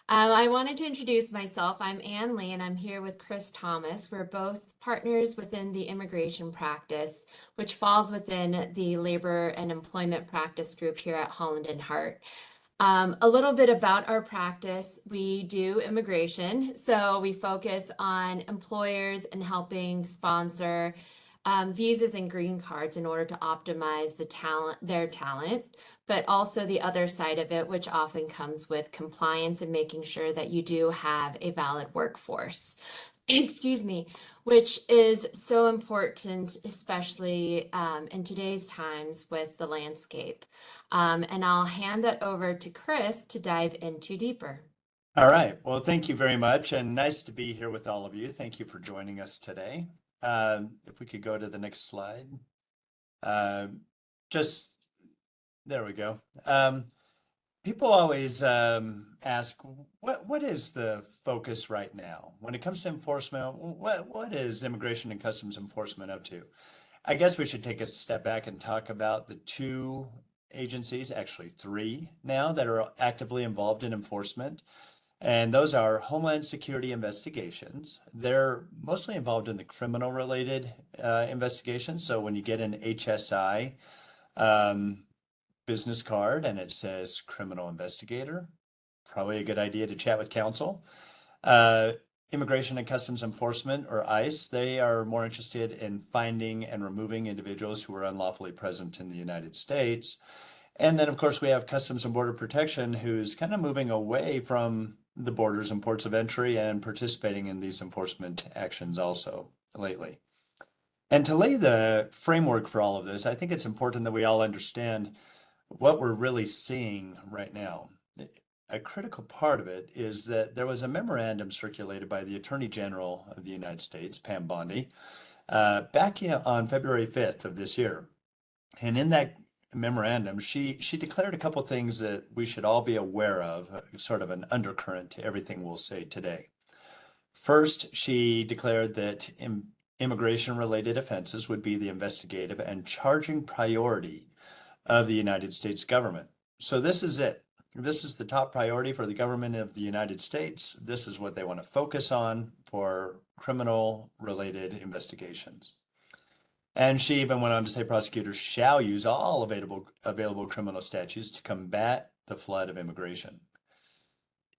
I wanted to introduce myself. I'm Ann Lee, and I'm here with Chris Thomas. We're both partners within the immigration practice, which falls within the labor and employment practice group here at Holland and Hart. A little bit about our practice. We do immigration, so we focus on employers and helping sponsor visas and green cards in order to optimize their talent, but also the other side of it, which often comes with compliance and making sure that you do have a valid workforce. Excuse me, which is so important, especially in today's times with the landscape. And I'll hand that over to Chris to dive into deeper. All right. Well, thank you very much, and nice to be here with all of you. Thank you for joining us today. If we could go to the next slide. Uh, just there we go. People always ask, what is the focus right now when it comes to enforcement? What is Immigration and Customs Enforcement up to? I guess we should take a step back and talk about the two agencies, actually three now, that are actively involved in enforcement. And those are Homeland Security investigations. They're mostly involved in the criminal related investigations. So when you get an HSI business card and it says criminal investigator, probably a good idea to chat with counsel. Immigration and Customs Enforcement, or ICE, they are more interested in finding and removing individuals who are unlawfully present in the United States. And then, of course, we have Customs and Border Protection, who's kind of moving away from the borders and ports of entry and participating in these enforcement actions also lately. And to lay the framework for all of this, I think it's important that we all understand what we're really seeing right now. A critical part of it is that there was a memorandum circulated by the Attorney General of the United States, Pam Bondi, back on February 5th of this year. And in that memorandum, she declared a couple things that we should all be aware of, sort of an undercurrent to everything we'll say today. First, she declared that immigration-related offenses would be the investigative and charging priority of the United States government. So this is it. This is the top priority for the government of the United States. This is what they want to focus on for criminal-related investigations. And she even went on to say prosecutors shall use all available criminal statutes to combat the flood of immigration.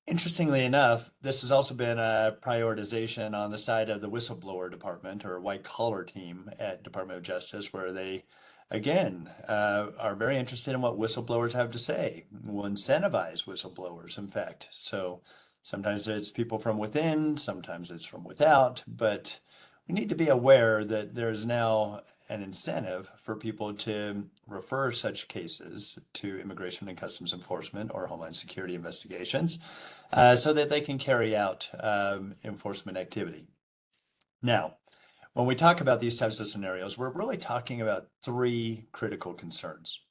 Interestingly enough, this has also been a prioritization on the side of the whistleblower department or white collar team at Department of Justice, where they, again, are very interested in what whistleblowers have to say. Will incentivize whistleblowers, in fact. So sometimes it's people from within, sometimes it's from without, but we need to be aware that there's now an incentive for people to refer such cases to Immigration and Customs Enforcement or Homeland Security investigations so that they can carry out enforcement activity. Now, when we talk about these types of scenarios, we're really talking about three critical concerns.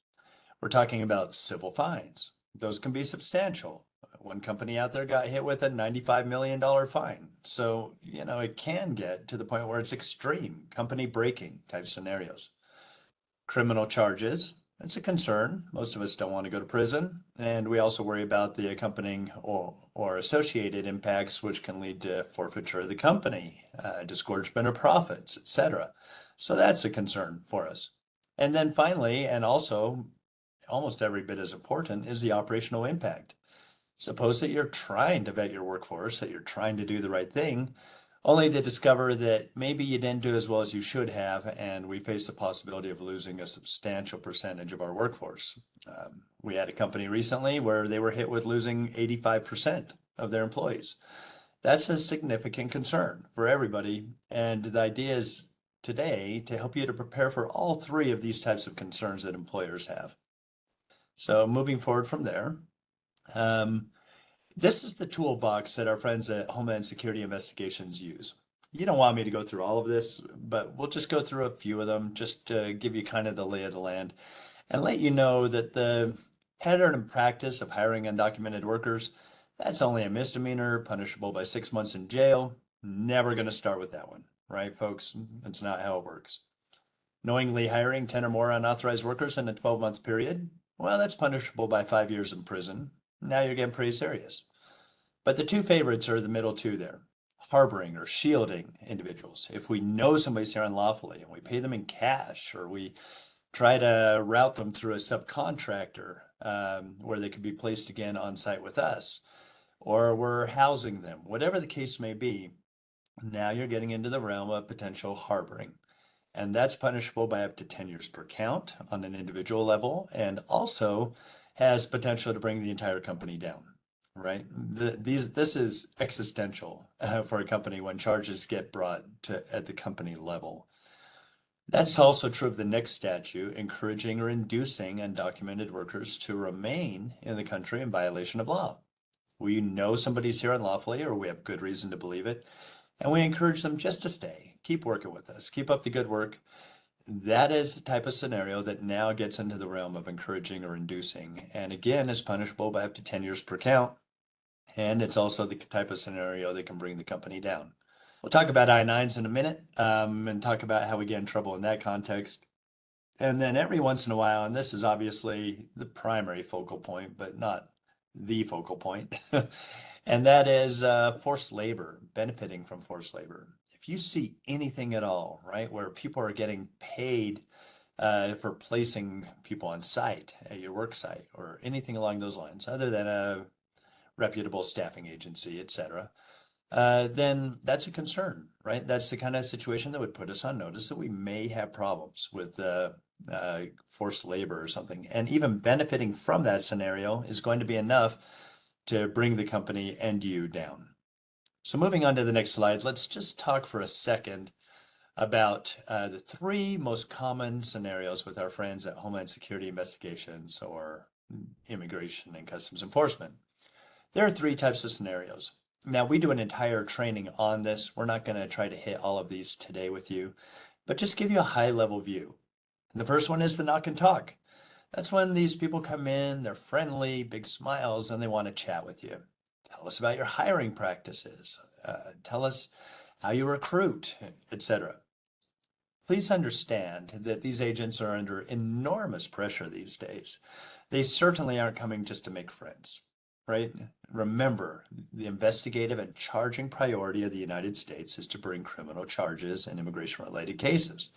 We're talking about civil fines. Those can be substantial. One company out there got hit with a $95 million fine. So, it can get to the point where it's extreme, company breaking type scenarios. Criminal charges, it's a concern. Most of us don't want to go to prison. And we also worry about the accompanying or associated impacts, which can lead to forfeiture of the company, disgorgement of profits, etc. So that's a concern for us. And then finally, and also almost every bit as important, is the operational impact. Suppose that you're trying to vet your workforce, that you're trying to do the right thing, only to discover that maybe you didn't do as well as you should have, and we face the possibility of losing a substantial percentage of our workforce. We had a company recently where they were hit with losing 85% of their employees. That's a significant concern for everybody, and the idea is today to help you to prepare for all three of these types of concerns that employers have. So moving forward from there, this is the toolbox that our friends at Homeland Security Investigations use. You don't want me to go through all of this, but we'll just go through a few of them just to give you kind of the lay of the land and let you know that the pattern and practice of hiring undocumented workers, that's only a misdemeanor punishable by 6 months in jail. Never going to start with that one, right, folks? That's not how it works. Knowingly hiring 10 or more unauthorized workers in a 12-month period, well, that's punishable by 5 years in prison. Now you're getting pretty serious. But the two favorites are the middle two there. Harboring or shielding individuals. If we know somebody's here unlawfully and we pay them in cash, or we try to route them through a subcontractor where they could be placed again on site with us, or we're housing them, whatever the case may be, now you're getting into the realm of potential harboring. And that's punishable by up to 10 years per count on an individual level, and also has potential to bring the entire company down, right? This is existential for a company when charges get brought to at the company level. That's also true of the next statute, encouraging or inducing undocumented workers to remain in the country in violation of law. We know somebody's here unlawfully, or we have good reason to believe it, and we encourage them just to stay, keep working with us, keep up the good work. That is the type of scenario that now gets into the realm of encouraging or inducing, and again is punishable by up to 10 years per count. And it's also the type of scenario that can bring the company down. We'll talk about I-9s in a minute and talk about how we get in trouble in that context. And then every once in a while, and this is obviously the primary focal point, but not the focal point, and that is forced labor, benefiting from forced labor. If you see anything at all, right, where people are getting paid for placing people on site at your work site or anything along those lines, other than a reputable staffing agency, etc., then that's a concern, right? That's the kind of situation that would put us on notice that we may have problems with forced labor or something. And even benefiting from that scenario is going to be enough to bring the company and you down. So moving on to the next slide, let's just talk for a second about the three most common scenarios with our friends at Homeland Security Investigations or Immigration and Customs Enforcement. There are three types of scenarios. Now, we do an entire training on this. We're not going to try to hit all of these today with you, but just give you a high-level view. The first one is the knock and talk. That's when these people come in, they're friendly, big smiles, and they want to chat with you. Tell us about your hiring practices. Tell us how you recruit, etc. Please understand that these agents are under enormous pressure these days. They certainly aren't coming just to make friends, right? Remember, the investigative and charging priority of the United States is to bring criminal charges and immigration-related cases.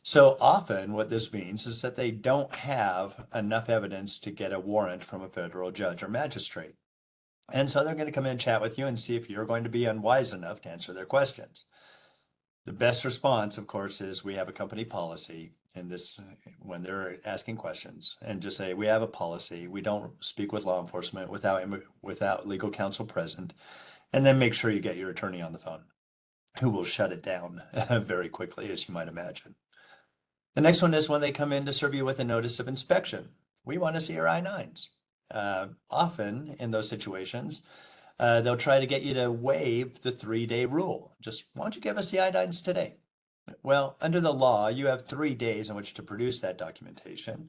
So often what this means is that they don't have enough evidence to get a warrant from a federal judge or magistrate. And so they're going to come in and chat with you and see if you're going to be unwise enough to answer their questions. The best response, of course, is we have a company policy in this when they're asking questions, and just say, we have a policy. We don't speak with law enforcement without legal counsel present, and then make sure you get your attorney on the phone, who will shut it down very quickly, as you might imagine. The next one is when they come in to serve you with a notice of inspection. We want to see your I-9s. Often in those situations, they'll try to get you to waive the 3-day rule. Just, why don't you give us the I-9s today? Well, under the law, you have 3 days in which to produce that documentation,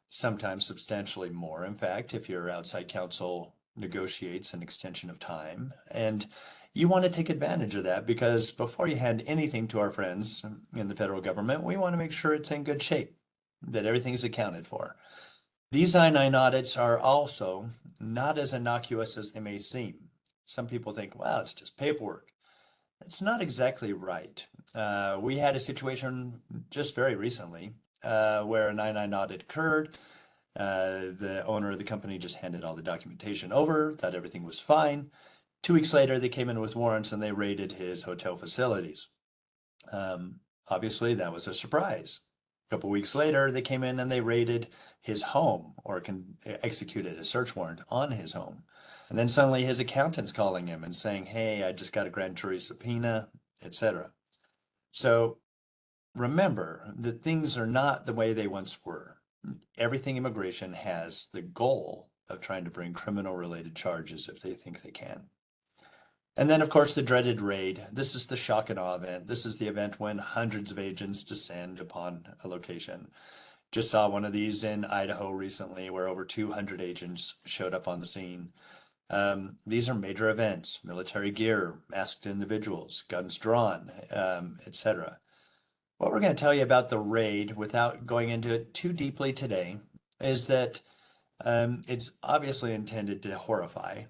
sometimes substantially more, in fact, if your outside counsel negotiates an extension of time. And you want to take advantage of that because before you hand anything to our friends in the federal government, we want to make sure it's in good shape, that everything's accounted for. These I-9 audits are also not as innocuous as they may seem. Some people think, well, it's just paperwork. It's not exactly right. We had a situation just very recently where an I-9 audit occurred. The owner of the company just handed all the documentation over, thought everything was fine. 2 weeks later, they came in with warrants and they raided his hotel facilities. Obviously, that was a surprise. A couple weeks later, they came in and they raided his home or executed a search warrant on his home. And then suddenly his accountant's calling him and saying, hey, I just got a grand jury subpoena, etc. So remember that things are not the way they once were. Everything immigration has the goal of trying to bring criminal-related charges if they think they can. And then, of course, the dreaded raid. This is the shock and awe event. This is the event when hundreds of agents descend upon a location. Just saw one of these in Idaho recently where over 200 agents showed up on the scene. These are major events, military gear, masked individuals, guns drawn, etc. What we're going to tell you about the raid without going into it too deeply today is that it's obviously intended to horrify.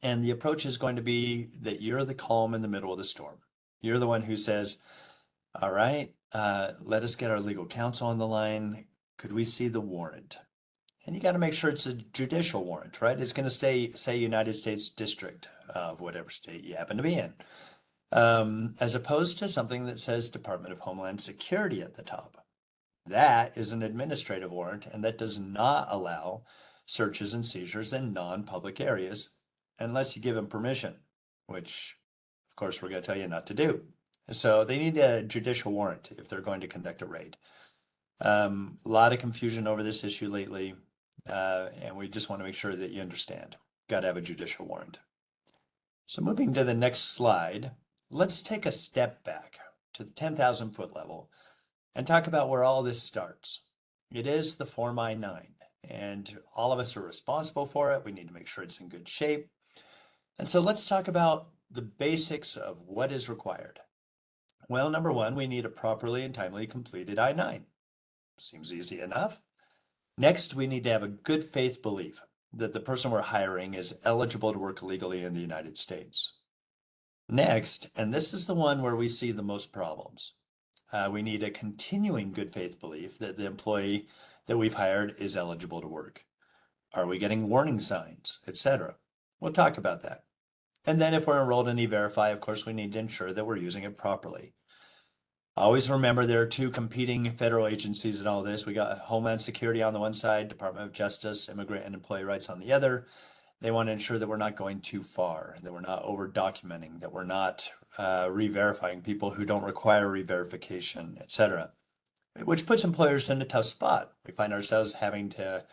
And the approach is going to be that you're the calm in the middle of the storm. You're the one who says, all right, let us get our legal counsel on the line. Could we see the warrant? And you got to make sure it's a judicial warrant, right? It's going to say United States District of whatever state you happen to be in, as opposed to something that says Department of Homeland Security at the top. That is an administrative warrant, and that does not allow searches and seizures in non-public areas unless you give them permission, which, of course, we're going to tell you not to do. So they need a judicial warrant if they're going to conduct a raid. A lot of confusion over this issue lately, and we just want to make sure that you understand. Got to have a judicial warrant. So moving to the next slide, let's take a step back to the 10,000 foot level and talk about where all this starts. It is the Form I-9, and all of us are responsible for it. We need to make sure it's in good shape. And so let's talk about the basics of what is required. Well, number one, we need a properly and timely completed I-9. Seems easy enough. Next, we need to have a good faith belief that the person we're hiring is eligible to work legally in the United States. Next, and this is the one where we see the most problems, we need a continuing good faith belief that the employee that we've hired is eligible to work. Are we getting warning signs, etc.? We'll talk about that. And then if we're enrolled in E-Verify, of course, we need to ensure that we're using it properly. Always remember there are two competing federal agencies in all this. We got Homeland Security on the one side, Department of Justice, Immigrant and Employee Rights on the other. They want to ensure that we're not going too far, that we're not over-documenting, that we're not re-verifying people who don't require re-verification, etc., which puts employers in a tough spot. We find ourselves having to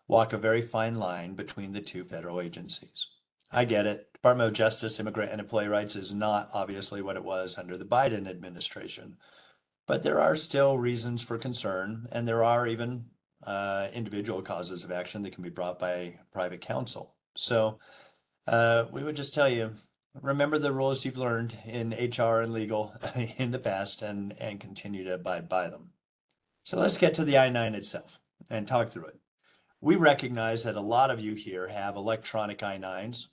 walk a very fine line between the two federal agencies. I get it. Department of Justice, Immigrant and Employee Rights is not obviously what it was under the Biden administration, but there are still reasons for concern, and there are even individual causes of action that can be brought by private counsel. So we would just tell you, remember the rules you've learned in HR and legal in the past and continue to abide by them. So let's get to the I-9 itself and talk through it. We recognize that a lot of you here have electronic I-9s.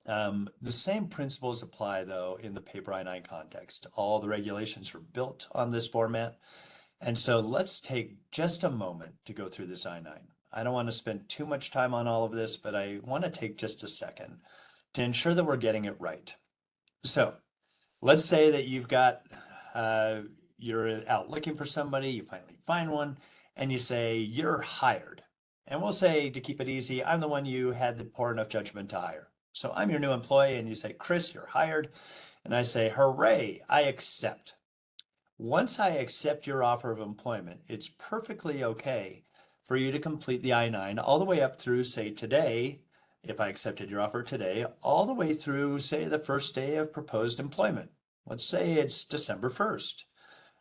The same principles apply, though, in the paper I-9 context. All the regulations are built on this format. And so let's take just a moment to go through this I-9. I don't want to spend too much time on all of this, but I want to take just a second to ensure that we're getting it right. So let's say that you've got, you're out looking for somebody, you finally find one, and you say, you're hired. And we'll say, to keep it easy, I'm the one you had the poor enough judgment to hire. So I'm your new employee, and you say, Chris, you're hired. And I say, hooray, I accept. Once I accept your offer of employment, it's perfectly okay for you to complete the I-9 all the way up through, say, today, if I accepted your offer today, all the way through, say, the first day of proposed employment. Let's say it's December 1st.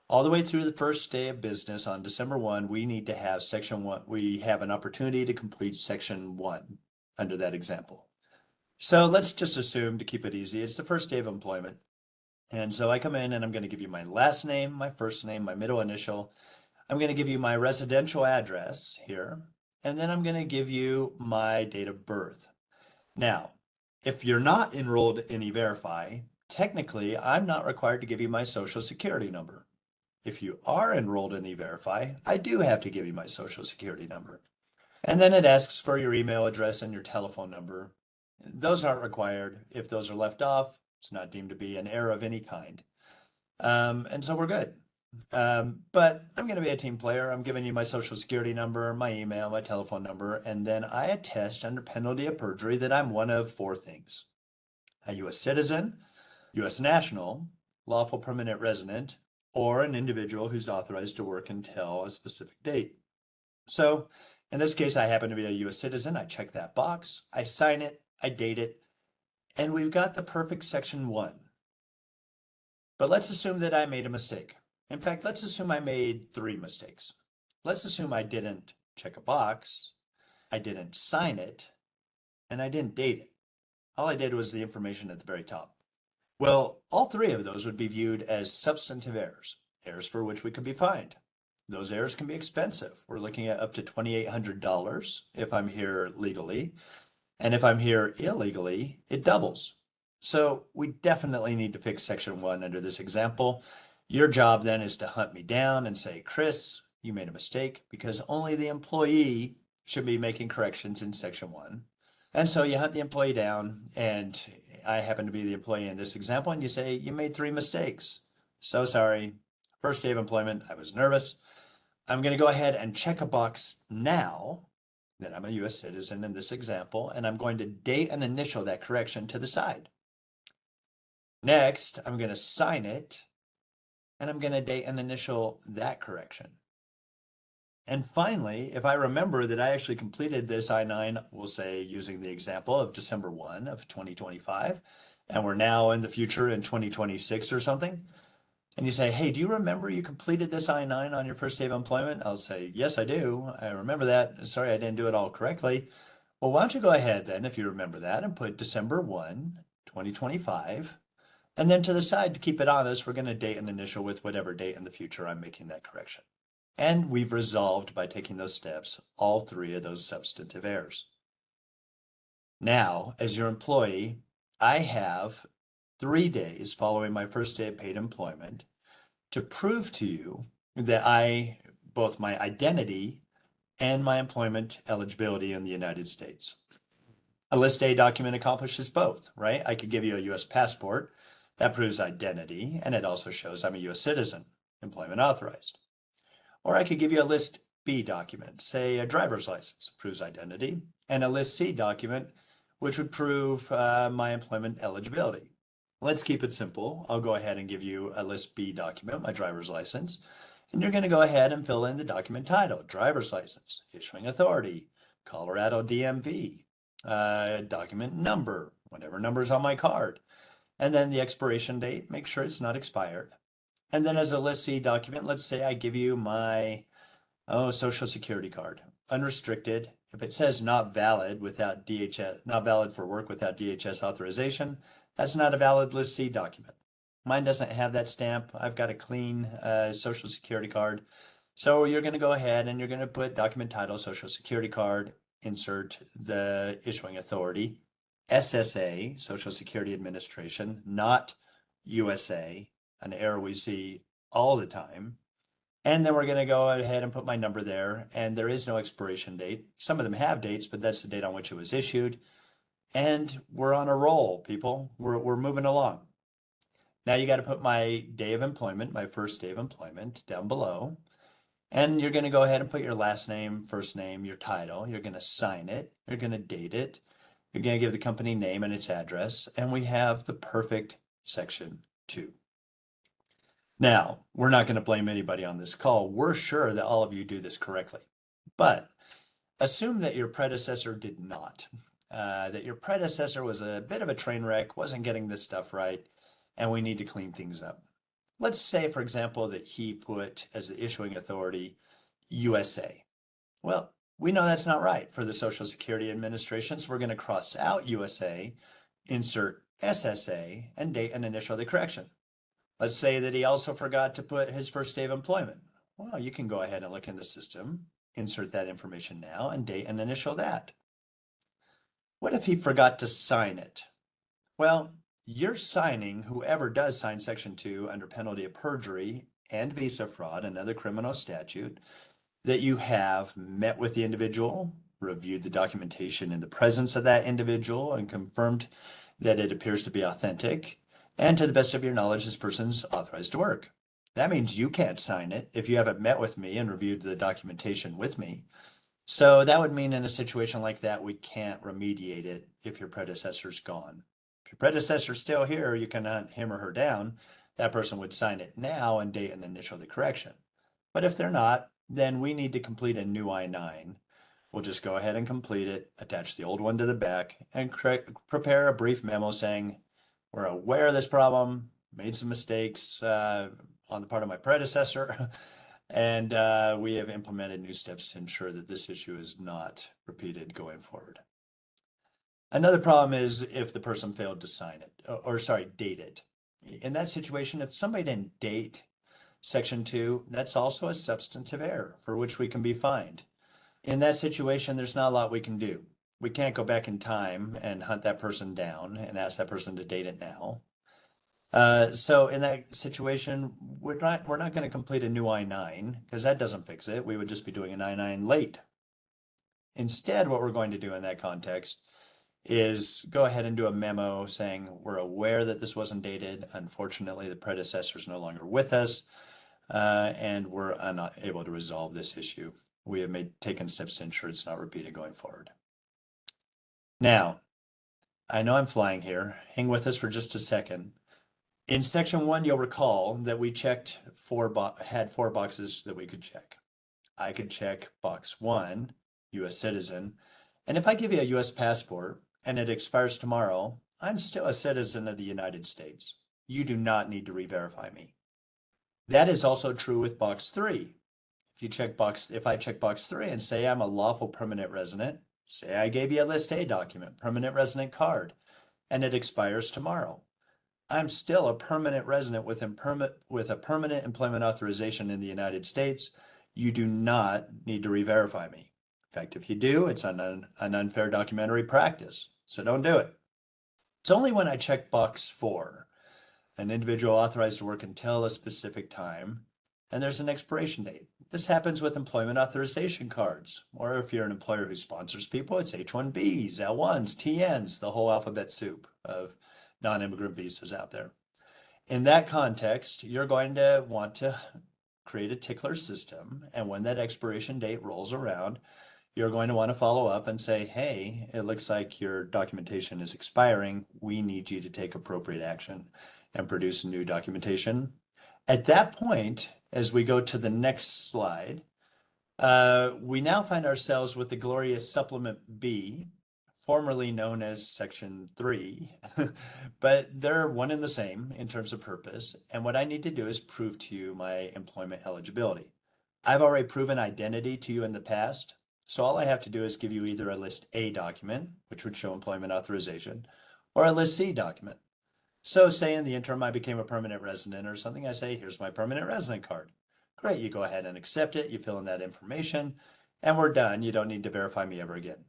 All the way through the first day of business on December 1, we need to have Section 1. We have an opportunity to complete Section 1 under that example. So let's just assume, to keep it easy, it's the first day of employment. And so I come in and I'm going to give you my last name, my first name, my middle initial. I'm going to give you my residential address here, and then I'm going to give you my date of birth. Now, if you're not enrolled in E-Verify, technically, I'm not required to give you my social security number. If you are enrolled in E-Verify, I do have to give you my social security number. And then it asks for your email address and your telephone number. Those aren't required. If those are left off, it's not deemed to be an error of any kind. And so we're good. But I'm going to be a team player. I'm giving you my social security number, my email, my telephone number, and then I attest under penalty of perjury that I'm one of four things: a U.S. citizen, U.S. national, lawful permanent resident, or an individual who's authorized to work until a specific date. So in this case, I happen to be a U.S. citizen. I check that box, I sign it, I date it, and we've got the perfect Section 1. But let's assume that I made a mistake. In fact, let's assume I made 3 mistakes. Let's assume I didn't check a box, I didn't sign it, and I didn't date it. All I did was the information at the very top. Well, all 3 of those would be viewed as substantive errors, errors for which we could be fined. Those errors can be expensive. We're looking at up to $2,800 if I'm here legally. And if I'm here illegally, it doubles. So we definitely need to fix section 1 under this example. Your job then is to hunt me down and say, Chris, you made a mistake, because only the employee should be making corrections in section 1. And so you hunt the employee down, and I happen to be the employee in this example, and you say, you made 3 mistakes. So sorry. First day of employment, I was nervous. I'm going to go ahead and check a box now that I'm a US citizen in this example, and I'm going to date and initial that correction to the side. Next, I'm going to sign it, and I'm going to date and initial that correction. And finally, if I remember that I actually completed this I-9, we'll say using the example of December 1 of 2025, and we're now in the future in 2026 or something, and you say, hey, do you remember you completed this I-9 on your first day of employment? I'll say, yes, I do. I remember that. Sorry, I didn't do it all correctly. Well, why don't you go ahead then, if you remember that, and put December 1, 2025. And then to the side, to keep it honest, we're going to date and initial with whatever date in the future I'm making that correction. And we've resolved, by taking those steps, all 3 of those substantive errors. Now, as your employee, I have 3 days following my first day of paid employment to prove to you that both my identity and my employment eligibility in the United States. A list A document accomplishes both, right? I could give you a US passport that proves identity, and it also shows I'm a US citizen, employment authorized. Or I could give you a list B document, say a driver's license, proves identity, and a list C document, which would prove my employment eligibility. Let's keep it simple. I'll go ahead and give you a list B document, my driver's license, and you're going to go ahead and fill in the document title, driver's license, issuing authority, Colorado DMV, document number, whatever number is on my card, and then the expiration date, make sure it's not expired. And then as a list C document, let's say I give you my Social Security card, unrestricted. If it says not valid without DHS, not valid for work without DHS authorization, that's not a valid list C document. Mine doesn't have that stamp. I've got a clean Social Security card. So you're going to go ahead and you're going to put document title, Social Security card, insert the issuing authority, SSA, Social Security Administration, not USA, an error we see all the time. And then we're going to go ahead and put my number there, and there is no expiration date. Some of them have dates, but that's the date on which it was issued. And we're on a roll, people. We're moving along. Now you got to put my day of employment, my first day of employment, down below. And you're going to go ahead and put your last name, first name, your title. You're going to sign it. You're going to date it. You're going to give the company name and its address. And we have the perfect section 2. Now, we're not going to blame anybody on this call. We're sure that all of you do this correctly. But assume that your predecessor did not, that your predecessor was a bit of a train wreck, wasn't getting this stuff right, and we need to clean things up. Let's say, for example, that he put as the issuing authority USA. Well, we know that's not right for the Social Security Administration, so we're going to cross out USA, insert SSA, and date and initial the correction. Let's say that he also forgot to put his first day of employment. Well, you can go ahead and look in the system, insert that information now, and date and initial that. What if he forgot to sign it? Well, you're signing, whoever does sign Section 2 under penalty of perjury and visa fraud, another criminal statute, that you have met with the individual, reviewed the documentation in the presence of that individual, and confirmed that it appears to be authentic, and to the best of your knowledge, this person's authorized to work. That means you can't sign it if you haven't met with me and reviewed the documentation with me. So that would mean in a situation like that, we can't remediate it if your predecessor's gone. If your predecessor's still here, you can hunt him or her down. That person would sign it now and date and initial the correction. But if they're not, then we need to complete a new I-9. We'll just go ahead and complete it, attach the old one to the back, and prepare a brief memo saying, we're aware of this problem, made some mistakes on the part of my predecessor, and we have implemented new steps to ensure that this issue is not repeated going forward. Another problem is if the person failed to sign it, or sorry, date it. In that situation, if somebody didn't date Section 2, that's also a substantive error for which we can be fined. In that situation, there's not a lot we can do. We can't go back in time and hunt that person down and ask that person to date it now. So in that situation, we're not going to complete a new I-9 because that doesn't fix it. We would just be doing an I-9 late. Instead, what we're going to do in that context is go ahead and do a memo saying we're aware that this wasn't dated. Unfortunately, the predecessor is no longer with us, and we're unable to resolve this issue. We have taken steps to ensure it's not repeated going forward. Now, I know I'm flying here. Hang with us for just a second. In section 1, you'll recall that we had 4 boxes that we could check. I could check box 1, U.S. citizen, and if I give you a U.S. passport and it expires tomorrow, I'm still a citizen of the United States. You do not need to re-verify me. That is also true with box 3. If I check box 3 and say I'm a lawful permanent resident, say I gave you a List A document, permanent resident card, and it expires tomorrow, I'm still a permanent resident with a permanent employment authorization in the United States. You do not need to re-verify me. In fact, if you do, it's an unfair documentary practice, so don't do it. It's only when I check box 4, an individual authorized to work until a specific time, and there's an expiration date. This happens with employment authorization cards, or if you're an employer who sponsors people, it's H-1Bs, L-1s, TNs, the whole alphabet soup of non-immigrant visas out there. In that context, you're going to want to create a tickler system, and when that expiration date rolls around, you're going to want to follow up and say, hey, it looks like your documentation is expiring. We need you to take appropriate action and produce new documentation. At that point, as we go to the next slide, we now find ourselves with the glorious Supplement B, formerly known as Section 3, but they're one and the same in terms of purpose. And what I need to do is prove to you my employment eligibility. I've already proven identity to you in the past, so all I have to do is give you either a List A document, which would show employment authorization, or a List C document. So say in the interim I became a permanent resident or something, I say, here's my permanent resident card. Great, you go ahead and accept it, you fill in that information, and we're done. You don't need to verify me ever again.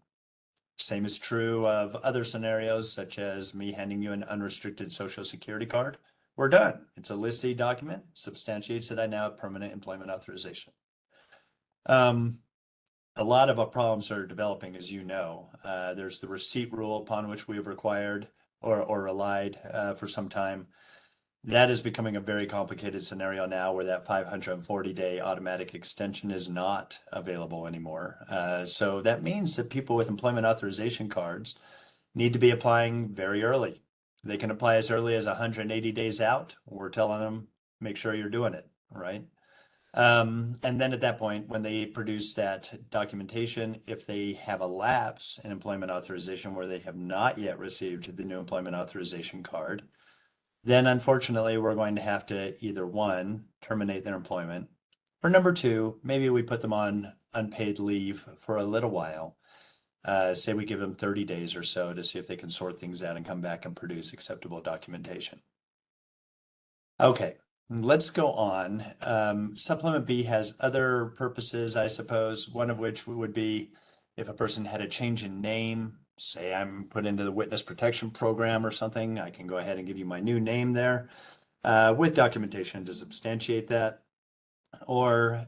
Same is true of other scenarios, such as me handing you an unrestricted Social Security card. We're done. It's a List C document, substantiates that I now have permanent employment authorization. A lot of our problems are developing, as you know. There's the receipt rule upon which we have required or relied for some time. That is becoming a very complicated scenario now where that 540-day automatic extension is not available anymore. So that means that people with employment authorization cards need to be applying very early. They can apply as early as 180 days out. We're telling them, make sure you're doing it, right? And then at that point, when they produce that documentation, if they have a lapse in employment authorization where they have not yet received the new employment authorization card, then unfortunately, we're going to have to either 1, terminate their employment, or number 2, maybe we put them on unpaid leave for a little while. Say we give them 30 days or so to see if they can sort things out and come back and produce acceptable documentation. Okay, let's go on. Supplement B has other purposes, I suppose, one of which would be if a person had a change in name, say I'm put into the witness protection program or something, I can go ahead and give you my new name there with documentation to substantiate that. Or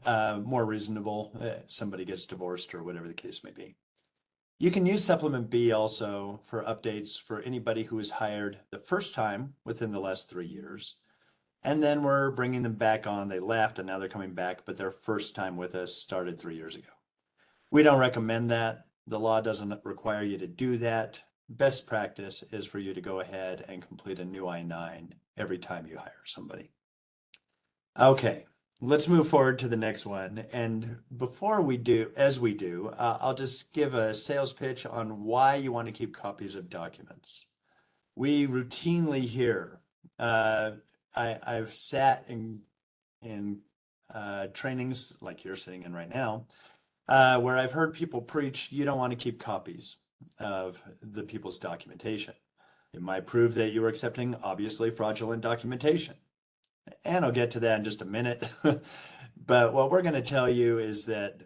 more reasonable, somebody gets divorced or whatever the case may be. You can use Supplement B also for updates for anybody who was hired the first time within the last 3 years. And then we're bringing them back on. They left and now they're coming back, but their first time with us started 3 years ago. We don't recommend that. The law doesn't require you to do that. Best practice is for you to go ahead and complete a new I-9 every time you hire somebody. Okay, let's move forward to the next one. And before we do, I'll just give a sales pitch on why you want to keep copies of documents. We routinely hear, I've sat in trainings like you're sitting in right now, where I've heard people preach, you don't want to keep copies of the people's documentation. It might prove that you were accepting obviously fraudulent documentation. And I'll get to that in just a minute. But what we're going to tell you is that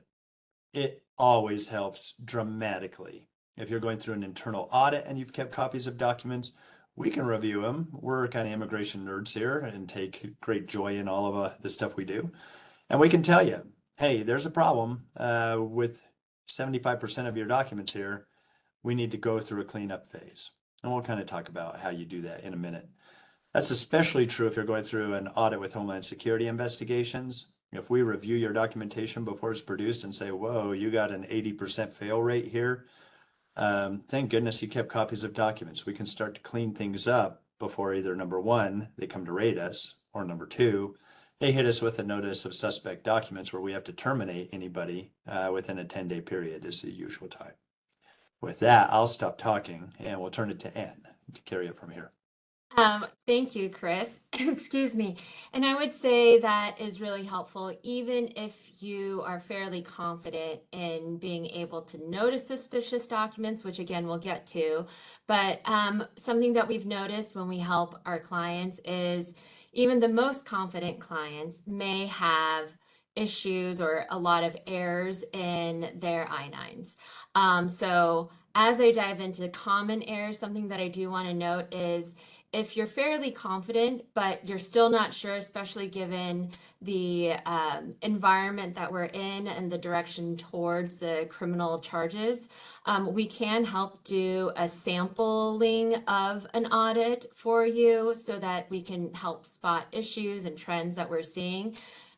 it always helps dramatically If you're going through an internal audit and you've kept copies of documents, we can review them. We're kind of immigration nerds here and take great joy in all of the stuff we do. And we can tell you, hey, there's a problem with 75% of your documents here. We need to go through a cleanup phase. And we'll kind of talk about how you do that in a minute. That's especially true if you're going through an audit with Homeland Security investigations. If we review your documentation before it's produced and say, whoa, you got an 80% fail rate here, thank goodness you kept copies of documents. We can start to clean things up before either number one, they come to raid us, or number two, they hit us with a notice of suspect documents where we have to terminate anybody within a 10-day period is the usual time. With that, I'll stop talking and we'll turn it to Ann to carry it from here. Thank you, Chris. Excuse me. And I would say that is really helpful, even if you are fairly confident in being able to notice suspicious documents, which again, we'll get to. But something that we've noticed when we help our clients is even the most confident clients may have issues or a lot of errors in their I-9s. So as I dive into common errors, something that I do want to note is if you're fairly confident, but you're still not sure, especially given the environment that we're in and the direction towards the criminal charges, we can help do a sampling of an audit for you so that we can help spot issues and trends that we're seeing.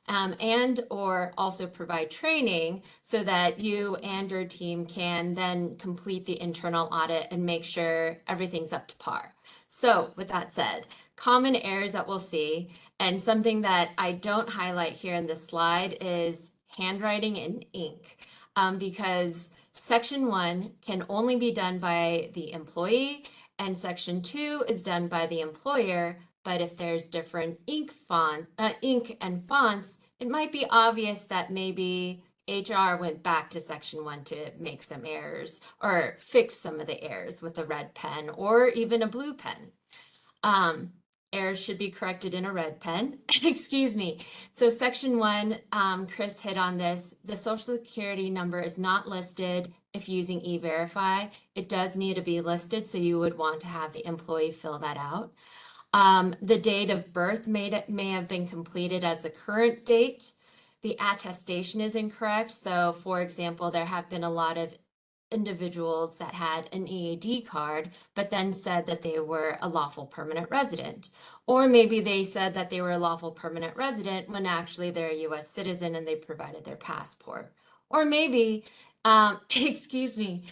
And or also provide training so that you and your team can then complete the internal audit and make sure everything's up to par. So with that said, common errors that we'll see, and something that I don't highlight here in this slide is handwriting and ink, because Section 1 can only be done by the employee and Section 2 is done by the employer. But if there's different ink and fonts, it might be obvious that maybe HR went back to Section 1 to make some errors or fix some of the errors with a red pen or even a blue pen. Errors should be corrected in a red pen. Excuse me. So Section 1, Chris hit on this. The Social Security number is not listed if using E-Verify. It does need to be listed, so you would want to have the employee fill that out. The date of birth may have been completed as the current date. The attestation is incorrect. So for example, there have been a lot of individuals that had an EAD card, but then said that they were a lawful permanent resident. Or maybe they said that they were a lawful permanent resident when actually they're a US citizen and they provided their passport. Or maybe, excuse me,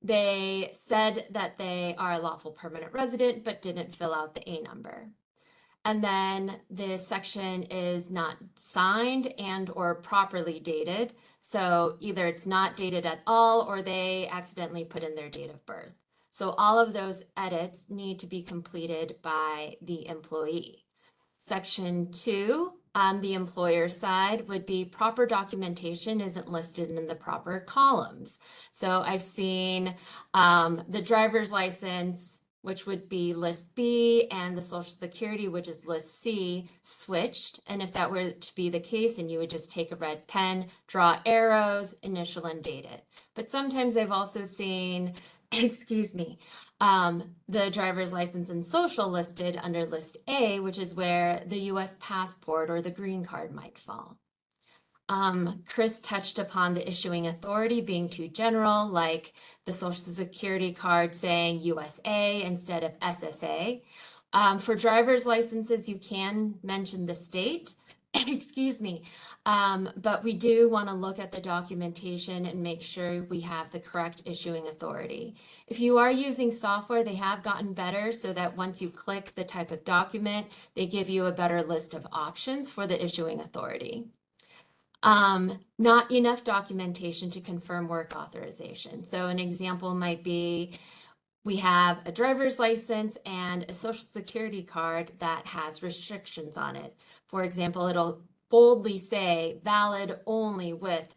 they said that they are a lawful permanent resident, but didn't fill out the A number. And then the section is not signed and or properly dated. So either it's not dated at all or they accidentally put in their date of birth. So all of those edits need to be completed by the employee. Section 2, on the employer side, would be proper documentation isn't listed in the proper columns. So I've seen the driver's license, which would be list B, and the Social Security, which is list C, switched. And if that were to be the case, and you would just take a red pen, draw arrows, initial and date it. But sometimes I've also seen, excuse me, the driver's license and social listed under list A, which is where the US passport or the green card might fall. Chris touched upon the issuing authority being too general, like the Social Security card saying USA instead of SSA. For driver's licenses, you can mention the state, excuse me, but we do want to look at the documentation and make sure we have the correct issuing authority. If you are using software, they have gotten better so that once you click the type of document, they give you a better list of options for the issuing authority. Not enough documentation to confirm work authorization. So an example might be we have a driver's license and a social security card that has restrictions on it. For example, it'll boldly say valid only with ...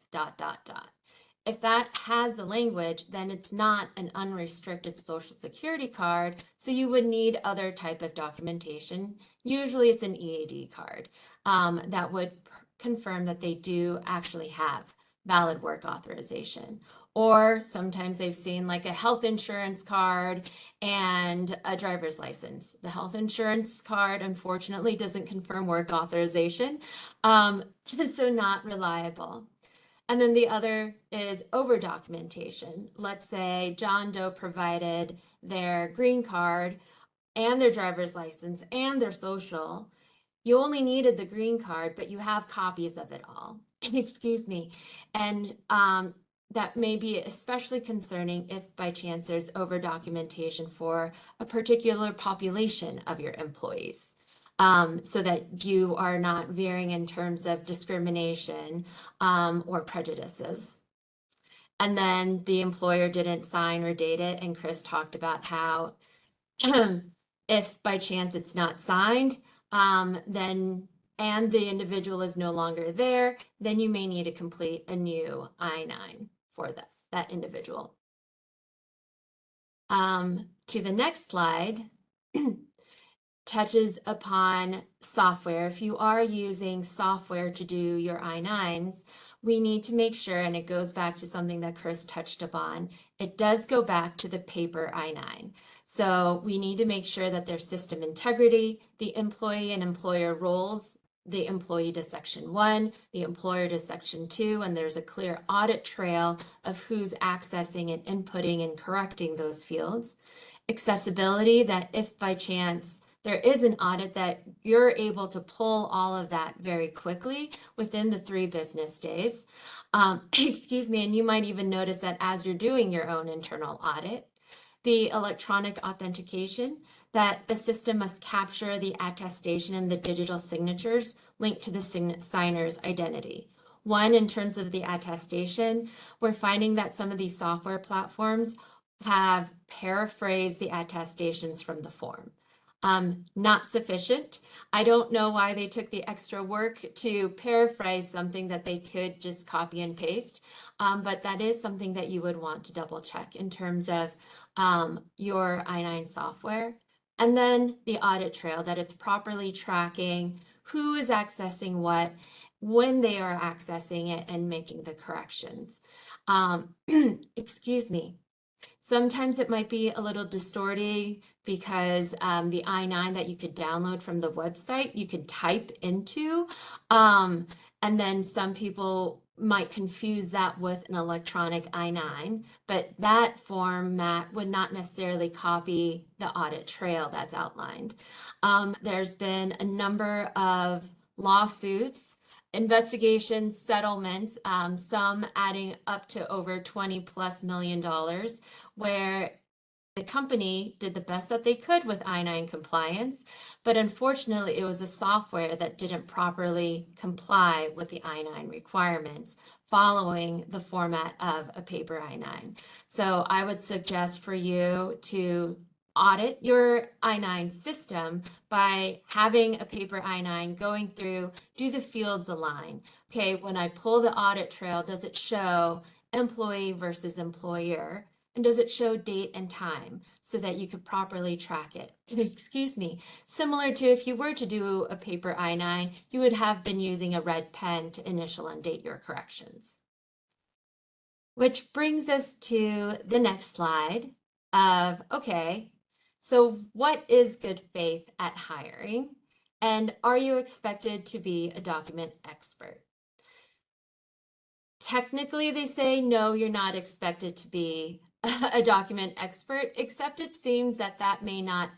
If that has the language, then it's not an unrestricted social security card, so you would need other type of documentation. Usually it's an EAD card that would confirm that they do actually have valid work authorization. Or sometimes they've seen like a health insurance card and a driver's license. The health insurance card, unfortunately, doesn't confirm work authorization, so not reliable. And then the other is over documentation. Let's say John Doe provided their green card and their driver's license and their social. You only needed the green card, but you have copies of it all. Excuse me. And that may be especially concerning if by chance there's over documentation for a particular population of your employees. So that you are not veering in terms of discrimination or prejudices. And then the employer didn't sign or date it, and Chris talked about how if by chance it's not signed, then and the individual is no longer there, then you may need to complete a new I-9 for that individual. To the next slide, touches upon software. If you are using software to do your I-9s, we need to make sure, and it goes back to something that Chris touched upon, it does go back to the paper I-9. So we need to make sure that there's system integrity, the employee and employer roles, the employee to section 1, the employer to section 2, and there's a clear audit trail of who's accessing and inputting and correcting those fields. Accessibility, that if by chance there is an audit, that you're able to pull all of that very quickly within the 3 business days. Excuse me, and you might even notice that as you're doing your own internal audit. The electronic authentication, that the system must capture the attestation and the digital signatures linked to the signer's identity. One, in terms of the attestation, we're finding that some of these software platforms have paraphrased the attestations from the form. Not sufficient. I don't know why they took the extra work to paraphrase something that they could just copy and paste, but that is something that you would want to double check in terms of your I-9 software. And then the audit trail, that it's properly tracking who is accessing what, when they are accessing it, and making the corrections. Excuse me. Sometimes it might be a little distorting because the I-9 that you could download from the website, you could type into, and then some people might confuse that with an electronic I-9, but that format would not necessarily copy the audit trail that's outlined. There's been a number of lawsuits, investigations, settlements, some adding up to over $20+ million, where the company did the best that they could with I-9 compliance, but unfortunately it was the software that didn't properly comply with the I-9 requirements following the format of a paper I-9. So I would suggest for you to audit your I-9 system by having a paper I-9 going through, do the fields align? Okay, when I pull the audit trail, does it show employee versus employer? And does it show date and time so that you could properly track it? Excuse me. Similar to if you were to do a paper I-9, you would have been using a red pen to initial and date your corrections. Which brings us to the next slide of, okay, so what is good faith at hiring? And are you expected to be a document expert? Technically, they say, no, you're not expected to be a document expert, except it seems that that may not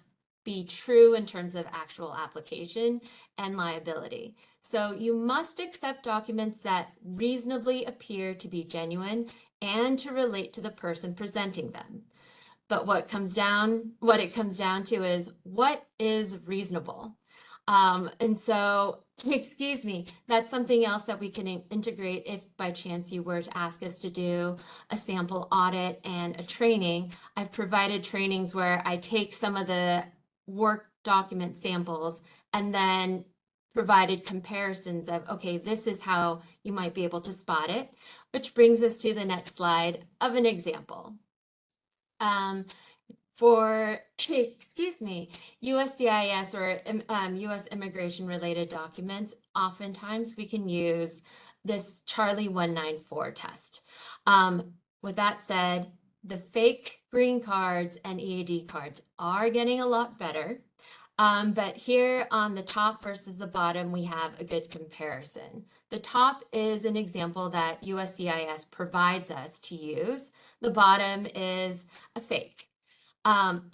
be true in terms of actual application and liability. So you must accept documents that reasonably appear to be genuine and to relate to the person presenting them. But what it comes down to is, what is reasonable? And so, excuse me, that's something else that we can integrate if by chance you were to ask us to do a sample audit and a training. I've provided trainings where I take some of the work document samples and then provided comparisons of, okay, this is how you might be able to spot it, which brings us to the next slide of an example. For, excuse me, USCIS or US immigration related documents, oftentimes we can use this Charlie 194 test. With that said, the fake green cards and EAD cards are getting a lot better. But here on the top versus the bottom, we have a good comparison. The top is an example that USCIS provides us to use. The bottom is a fake.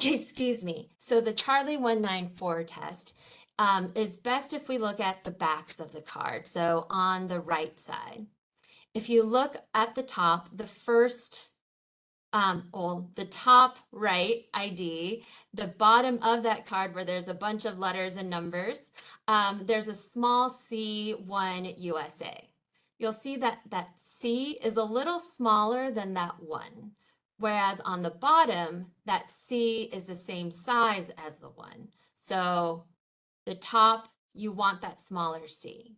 Excuse me. So the Charlie 194 test is best if we look at the backs of the card. So on the right side, if you look at the top, the first well, the top right ID, the bottom of that card where there's a bunch of letters and numbers, there's a small C1 USA. You'll see that that C is a little smaller than that 1, whereas on the bottom, that C is the same size as the 1. So the top, you want that smaller C.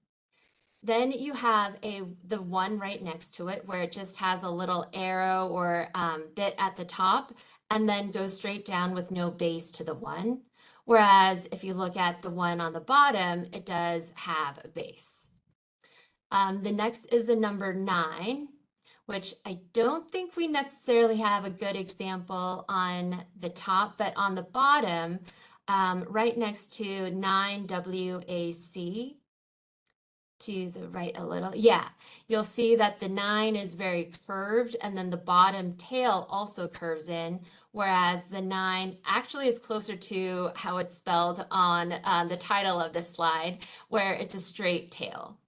Then you have the one right next to it where it just has a little arrow or bit at the top and then goes straight down with no base to the 1. Whereas if you look at the one on the bottom, it does have a base. The next is the number 9, which I don't think we necessarily have a good example on the top, but on the bottom, right next to 9WAC, to the right a little. Yeah, you'll see that the 9 is very curved and then the bottom tail also curves in, whereas the 9 actually is closer to how it's spelled on the title of the slide, where it's a straight tail.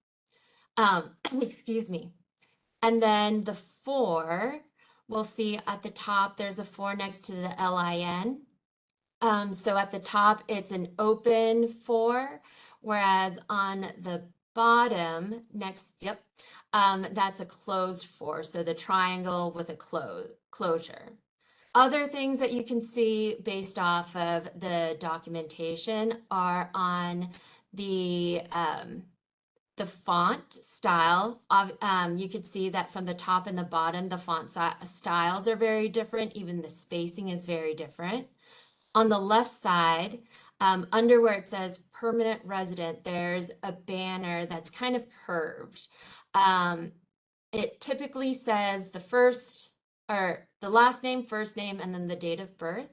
Excuse me. And then the 4, we'll see at the top, there's a 4 next to the LIN. So at the top, it's an open 4, whereas on the bottom next, that's a closed 4. So the triangle with a closure. Other things that you can see based off of the documentation are on the font style. You could see that from the top and the bottom, the font styles are very different. Even the spacing is very different. On the left side, under where it says permanent resident, there's a banner that's kind of curved. It typically says the first or the last name, first name, and then the date of birth.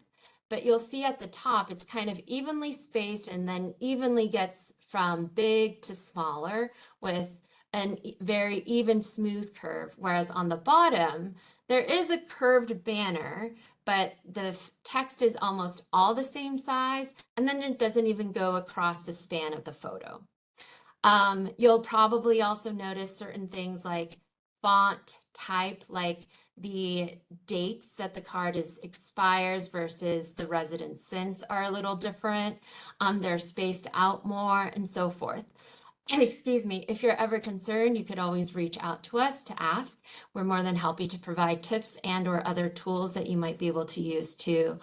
But you'll see at the top, it's kind of evenly spaced and then evenly gets from big to smaller with a very even smooth curve. Whereas on the bottom, there is a curved banner, but the text is almost all the same size, and then it doesn't even go across the span of the photo. You'll probably also notice certain things like font type, like the dates that the card expires versus the resident since are a little different. They're spaced out more and so forth. Excuse me, if you're ever concerned, you could always reach out to us to ask. We're more than happy to provide tips and or other tools that you might be able to use to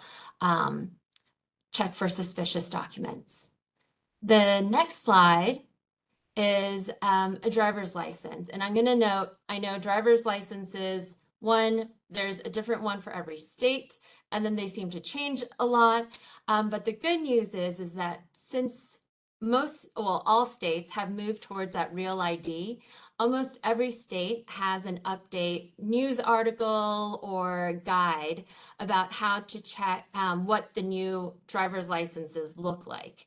check for suspicious documents. The next slide is a driver's license. And I'm going to note, I know driver's licenses, there's a different one for every state, and then they seem to change a lot. But the good news is that since all states have moved towards that real ID, almost every state has an update news article or guide about how to check what the new driver's licenses look like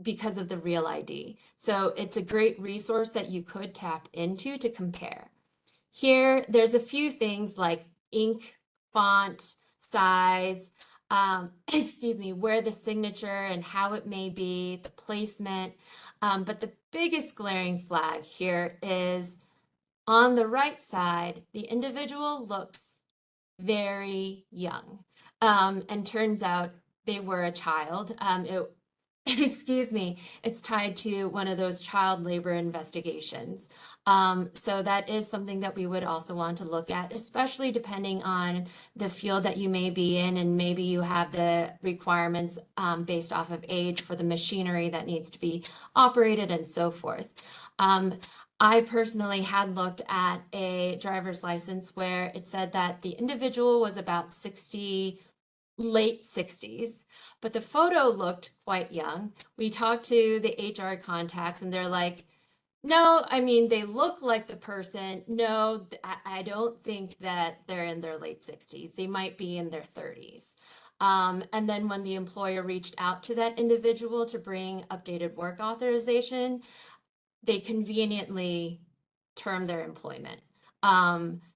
because of the real ID. So it's a great resource that you could tap into to compare. Here, there's a few things like ink, font, size, excuse me, where the signature and how it may be, the placement. But the biggest glaring flag here is on the right side, the individual looks very young. And turns out they were a child. Excuse me, it's tied to one of those child labor investigations. So that is something that we would also want to look at, especially depending on the field that you may be in, and maybe you have the requirements based off of age for the machinery that needs to be operated and so forth. I personally had looked at a driver's license where it said that the individual was about 60, late 60s, but the photo looked quite young. We talked to the HR contacts and they're like, No, I mean, they look like the person. No, I don't think that they're in their late 60s. They might be in their 30s. And then when the employer reached out to that individual to bring updated work authorization, they conveniently term their employment.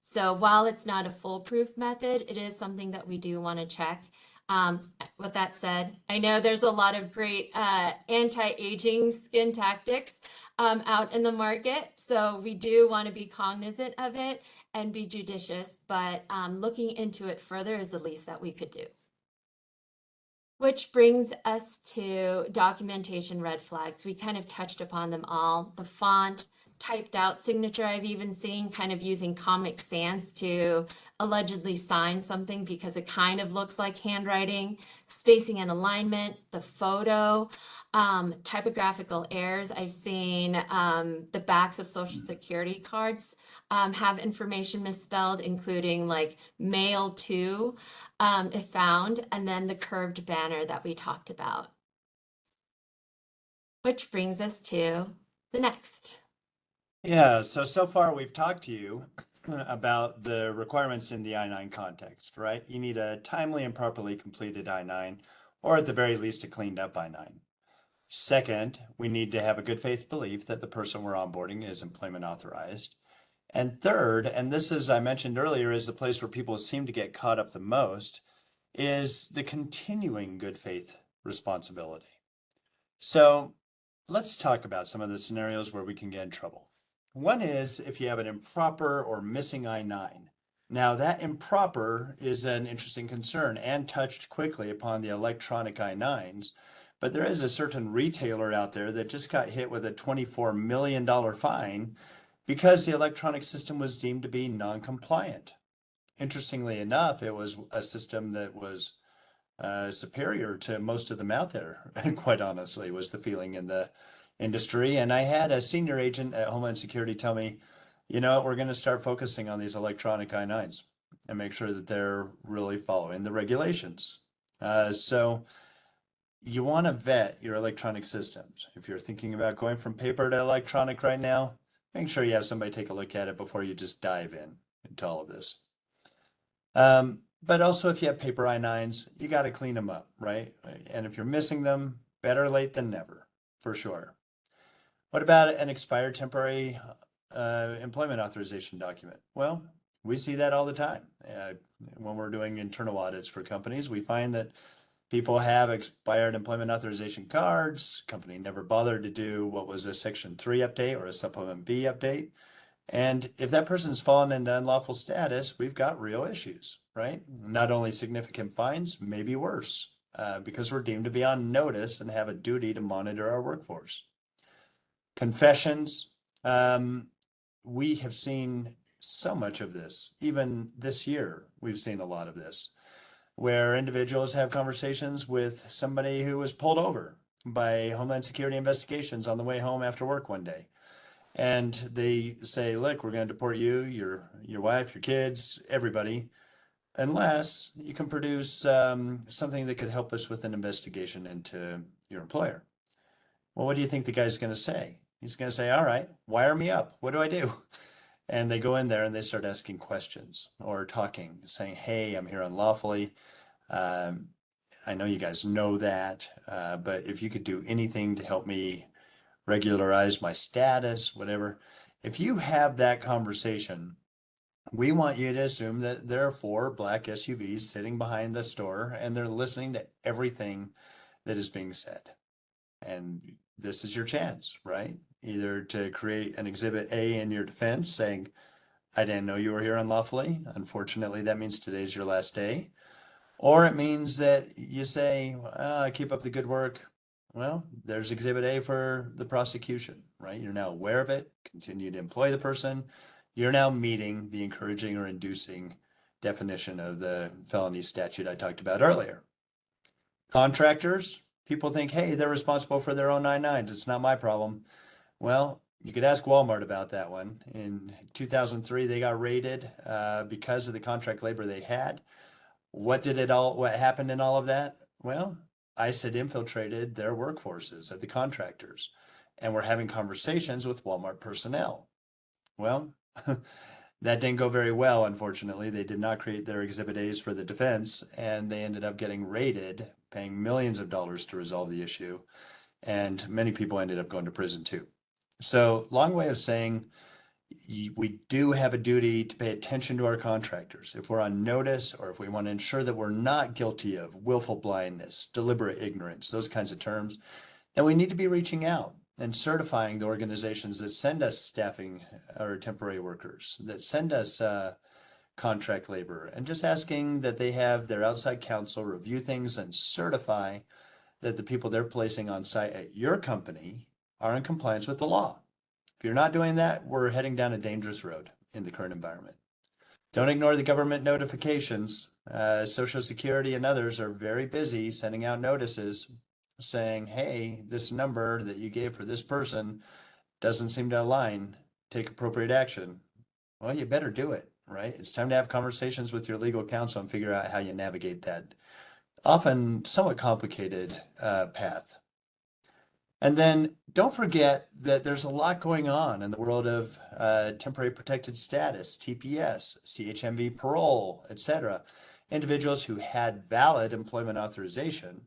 So while it's not a foolproof method, it is something that we do want to check. Um, with that said, I know there's a lot of great anti-aging skin tactics out in the market, so we do want to be cognizant of it and be judicious, but looking into it further is the least that we could do. Which brings us to documentation red flags. We kind of touched upon them all. The font, typed out signature I've even seen, kind of using Comic Sans to allegedly sign something because it kind of looks like handwriting, spacing and alignment, the photo, typographical errors. I've seen the backs of Social Security cards have information misspelled, including like mail to if found, and then the curved banner that we talked about. Which brings us to the next. Yeah, so far we've talked to you about the requirements in the I-9 context, right? You need a timely and properly completed I-9, or at the very least, a cleaned up I-9. Second, we need to have a good faith belief that the person we're onboarding is employment authorized. And third, and this, as I mentioned earlier, is the place where people seem to get caught up the most, is the continuing good faith responsibility. So let's talk about some of the scenarios where we can get in trouble. One is if you have an improper or missing I-9. Now, that improper is an interesting concern and touched quickly upon the electronic I-9s, but there is a certain retailer out there that just got hit with a $24 million fine because the electronic system was deemed to be non-compliant. Interestingly enough, it was a system that was superior to most of them out there, quite honestly, was the feeling in the industry. And I had a senior agent at Homeland Security tell me, you know, we're going to start focusing on these electronic I-9s and make sure that they're really following the regulations. So you want to vet your electronic systems. If you're thinking about going from paper to electronic right now, make sure you have somebody take a look at it before you just dive in into all of this. But also if you have paper I-9s, you got to clean them up, right? And if you're missing them, better late than never, for sure. What about an expired temporary employment authorization document? Well, we see that all the time. When we're doing internal audits for companies, we find that people have expired employment authorization cards. Company never bothered to do what was a Section 3 update or a Supplement B update. And if that person's fallen into unlawful status, we've got real issues, right? Not only significant fines, maybe worse, because we're deemed to be on notice and have a duty to monitor our workforce. Confessions, we have seen so much of this. Even this year, we've seen a lot of this, where individuals have conversations with somebody who was pulled over by Homeland Security investigations on the way home after work one day. And they say, look, we're going to deport you, your wife, your kids, everybody, unless you can produce something that could help us with an investigation into your employer. Well, what do you think the guy's going to say? He's going to say, all right, wire me up. What do I do? And they go in there and they start asking questions or talking, saying, hey, I'm here unlawfully. I know you guys know that, but if you could do anything to help me regularize my status, whatever. If you have that conversation, we want you to assume that there are 4 black SUVs sitting behind the store and they're listening to everything that is being said. And this is your chance, right? Either to create an Exhibit A in your defense saying, I didn't know you were here unlawfully. Unfortunately, that means today's your last day. Or it means that you say, keep up the good work. Well, there's Exhibit A for the prosecution, right? You're now aware of it, continue to employ the person. You're now meeting the encouraging or inducing definition of the felony statute I talked about earlier. Contractors, people think, hey, they're responsible for their own I-9s. It's not my problem. Well, you could ask Walmart about that one. In 2003, they got raided because of the contract labor they had. What happened in all of that? Well, ICE had infiltrated their workforces of the contractors. and were having conversations with Walmart personnel. Well, that didn't go very well, unfortunately. They did not create their Exhibit A's for the defense, and they ended up getting raided, paying millions of dollars to resolve the issue, and many people ended up going to prison too. So, long way of saying, we do have a duty to pay attention to our contractors. If we're on notice, or if we want to ensure that we're not guilty of willful blindness, deliberate ignorance, those kinds of terms, then we need to be reaching out and certifying the organizations that send us staffing or temporary workers, that send us contract labor, and just asking that they have their outside counsel review things and certify that the people they're placing on site at your company are in compliance with the law. If you're not doing that, we're heading down a dangerous road in the current environment. Don't ignore the government notifications. Social Security and others are very busy sending out notices saying, hey, this number that you gave for this person doesn't seem to align. Take appropriate action. Well, you better do it, right? It's time to have conversations with your legal counsel and figure out how you navigate that often somewhat complicated path. And then don't forget that there's a lot going on in the world of temporary protected status, TPS, CHMV parole, etc. Individuals who had valid employment authorization,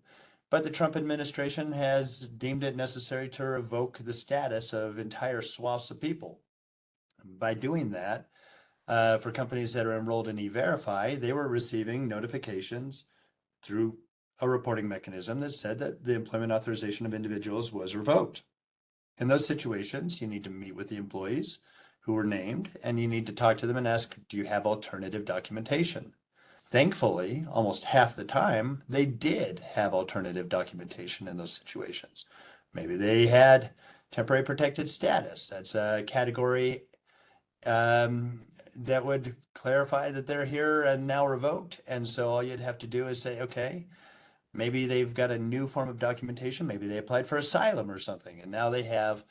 but the Trump administration has deemed it necessary to revoke the status of entire swaths of people. By doing that, for companies that are enrolled in E-Verify, they were receiving notifications through a reporting mechanism that said that the employment authorization of individuals was revoked. In those situations, you need to meet with the employees who were named, and you need to talk to them and ask, do you have alternative documentation? Thankfully, almost half the time, they did have alternative documentation in those situations. Maybe they had temporary protected status. That's a category that would clarify that they're here and now revoked. And so all you'd have to do is say, okay, maybe they've got a new form of documentation. Maybe they applied for asylum or something, and now they have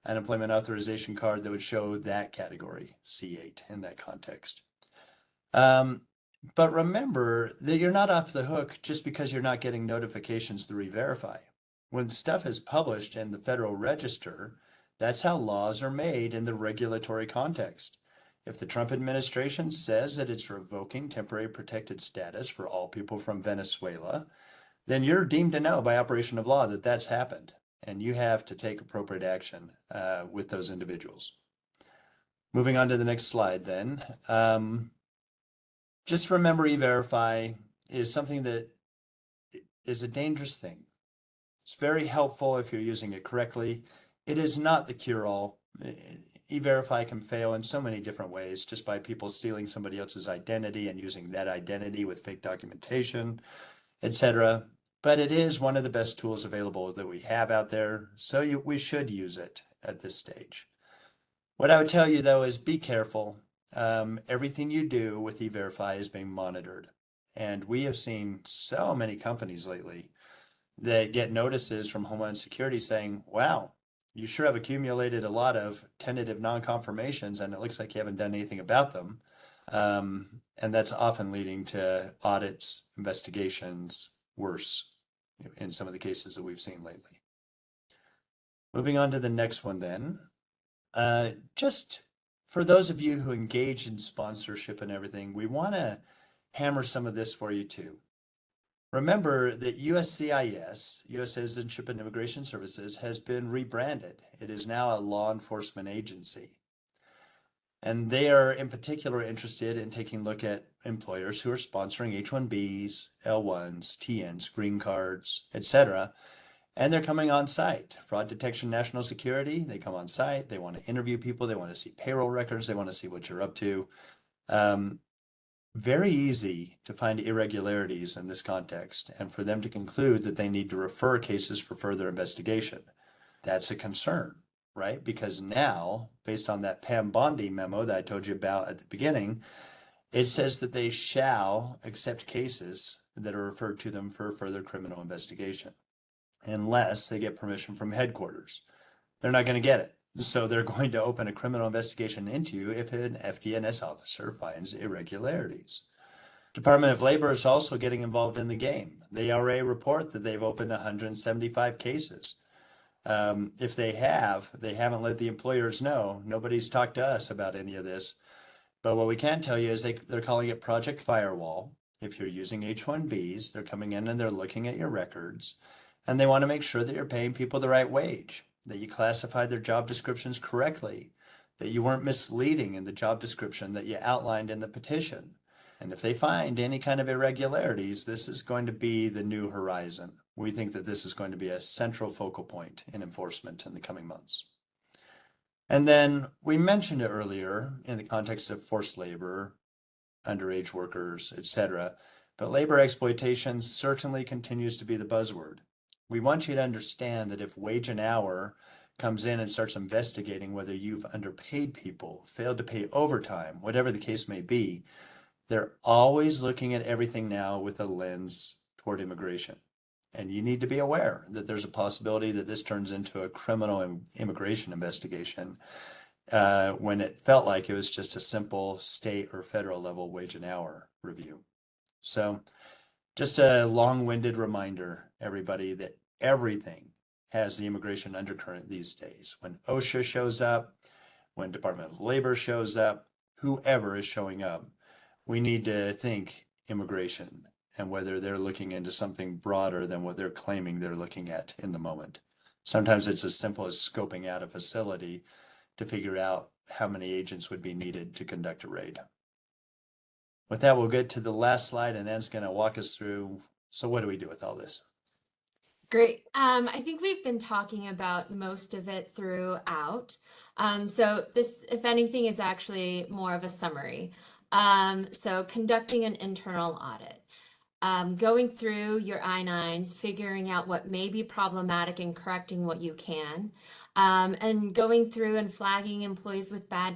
an employment authorization card that would show that category, C8, in that context. But remember that you're not off the hook just because you're not getting notifications through E-Verify. When stuff is published in the Federal Register, that's how laws are made in the regulatory context. If the Trump administration says that it's revoking temporary protected status for all people from Venezuela, then you're deemed to know by operation of law that that's happened, and you have to take appropriate action with those individuals. Moving on to the next slide then. Just remember, E-Verify is something that is a dangerous thing. It's very helpful if you're using it correctly. It is not the cure-all. E-Verify can fail in so many different ways, just by people stealing somebody else's identity and using that identity with fake documentation, etc. But it is one of the best tools available that we have out there, so we should use it at this stage. What I would tell you, though, is be careful. Everything you do with E-Verify is being monitored. And we have seen so many companies lately that get notices from Homeland Security saying, wow, you sure have accumulated a lot of tentative non-confirmations, and it looks like you haven't done anything about them. And that's often leading to audits, investigations, worse in some of the cases that we've seen lately. Moving on to the next one then. Just for those of you who engage in sponsorship and everything, we want to hammer some of this for you too. Remember that USCIS, U.S. Citizenship and Immigration Services, has been rebranded. It is now a law enforcement agency. And they are in particular interested in taking a look at employers who are sponsoring H-1Bs, L-1s, TNs, green cards, etc. And they're coming on site. Fraud detection, national security, they come on site. They want to interview people. They want to see payroll records. They want to see what you're up to. Very easy to find irregularities in this context and for them to conclude that they need to refer cases for further investigation. That's a concern, right? Because now, based on that Pam Bondi memo that I told you about at the beginning, it says that they shall accept cases that are referred to them for further criminal investigation, unless they get permission from headquarters. They're not going to get it. So they're going to open a criminal investigation into you if an FDNS officer finds irregularities. Department of Labor is also getting involved in the game. They already report that they've opened 175 cases. If they haven't let the employers know. Nobody's talked to us about any of this. But what we can tell you is they're calling it Project Firewall. If you're using H-1Bs, they're coming in and they're looking at your records, and they want to make sure that you're paying people the right wage, that you classified their job descriptions correctly, that you weren't misleading in the job description that you outlined in the petition. And if they find any kind of irregularities, this is going to be the new horizon. We think that this is going to be a central focal point in enforcement in the coming months. And then we mentioned it earlier in the context of forced labor, underage workers, etc. But labor exploitation certainly continues to be the buzzword. We want you to understand that if Wage and Hour comes in and starts investigating whether you've underpaid people, failed to pay overtime, whatever the case may be, they're always looking at everything now with a lens toward immigration. And you need to be aware that there's a possibility that this turns into a criminal immigration investigation when it felt like it was just a simple state or federal level wage and hour review. So just a long-winded reminder, everybody, that everything has the immigration undercurrent these days. When OSHA shows up, when Department of Labor shows up, whoever is showing up, we need to think immigration and whether they're looking into something broader than what they're claiming they're looking at in the moment. Sometimes it's as simple as scoping out a facility to figure out how many agents would be needed to conduct a raid. With that, we'll get to the last slide, and Ann's going to walk us through. So what do we do with all this? Great. I think we've been talking about most of it throughout. So this, if anything, is actually more of a summary. So conducting an internal audit, going through your I-9s, figuring out what may be problematic and correcting what you can, and going through and flagging employees with bad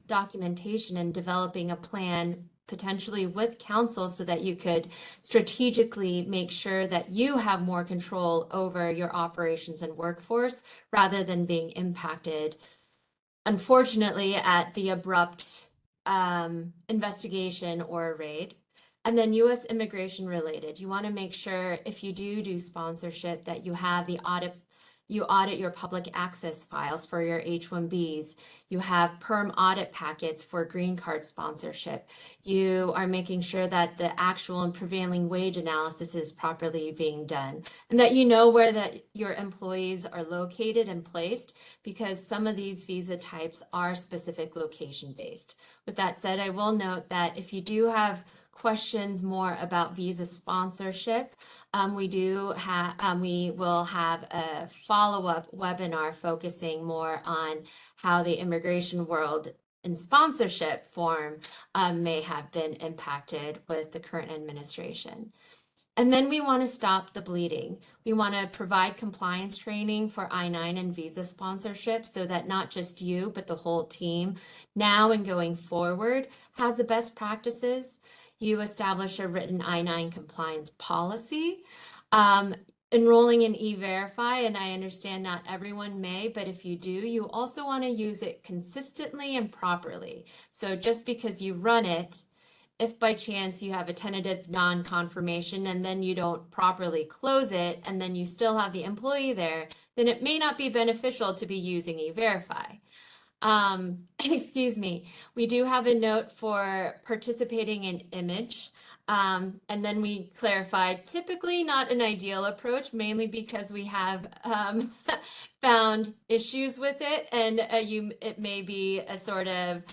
documentation and developing a plan potentially with counsel so that you could strategically make sure that you have more control over your operations and workforce rather than being impacted, unfortunately, at the abrupt investigation or raid. And then U.S. immigration related, you want to make sure if you do sponsorship that you have you audit your public access files for your H-1Bs. You have perm audit packets for green card sponsorship. You are making sure that the actual and prevailing wage analysis is properly being done, and that you know where your employees are located and placed, because some of these visa types are specific location based. With that said, I will note that if you do have questions more about visa sponsorship, we will have a follow-up webinar focusing more on how the immigration world in sponsorship form may have been impacted with the current administration. And then we want to stop the bleeding. We want to provide compliance training for I-9 and visa sponsorship so that not just you, but the whole team now and going forward has the best practices. You establish a written I-9 compliance policy. Enrolling in E-Verify, and I understand not everyone may, but if you do, you also want to use it consistently and properly. So just because you run it, if by chance you have a tentative non-confirmation and then you don't properly close it and then you still have the employee there, then it may not be beneficial to be using E-Verify. Excuse me, we do have a note for participating in image. And then we clarified, typically not an ideal approach, mainly because we have found issues with it, and it may be a sort of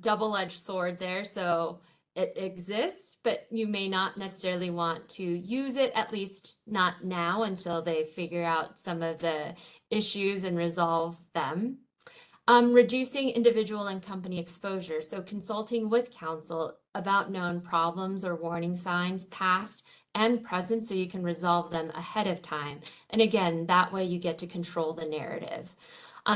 double-edged sword there. So it exists, but you may not necessarily want to use it, at least not now, until they figure out some of the issues and resolve them. Reducing individual and company exposure. So consulting with counsel about known problems or warning signs, past and present, so you can resolve them ahead of time. And again, that way you get to control the narrative.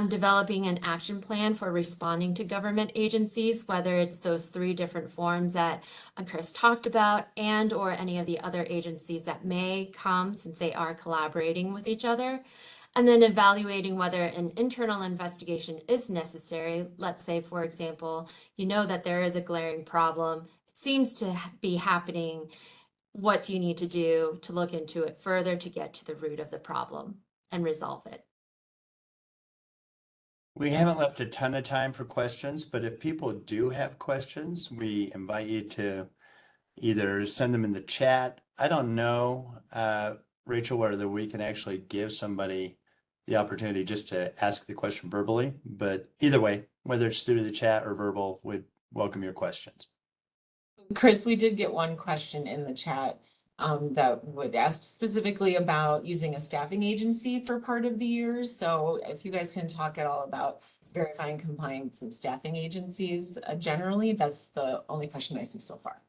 Developing an action plan for responding to government agencies, whether it's those 3 different forms that Chris talked about, and or any of the other agencies that may come since they are collaborating with each other. And then evaluating whether an internal investigation is necessary. Let's say, for example, you know that there is a glaring problem. It seems to be happening. What do you need to do to look into it further to get to the root of the problem? and resolve it. We haven't left a ton of time for questions, but if people do have questions, we invite you to either send them in the chat. I don't know, Rachel, whether we can actually give somebody the opportunity just to ask the question verbally, but either way, whether it's through the chat or verbal, we'd welcome your questions. Chris, we did get one question in the chat that would ask specifically about using a staffing agency for part of the year. So if you guys can talk at all about verifying compliance and staffing agencies, generally, that's the only question I see so far.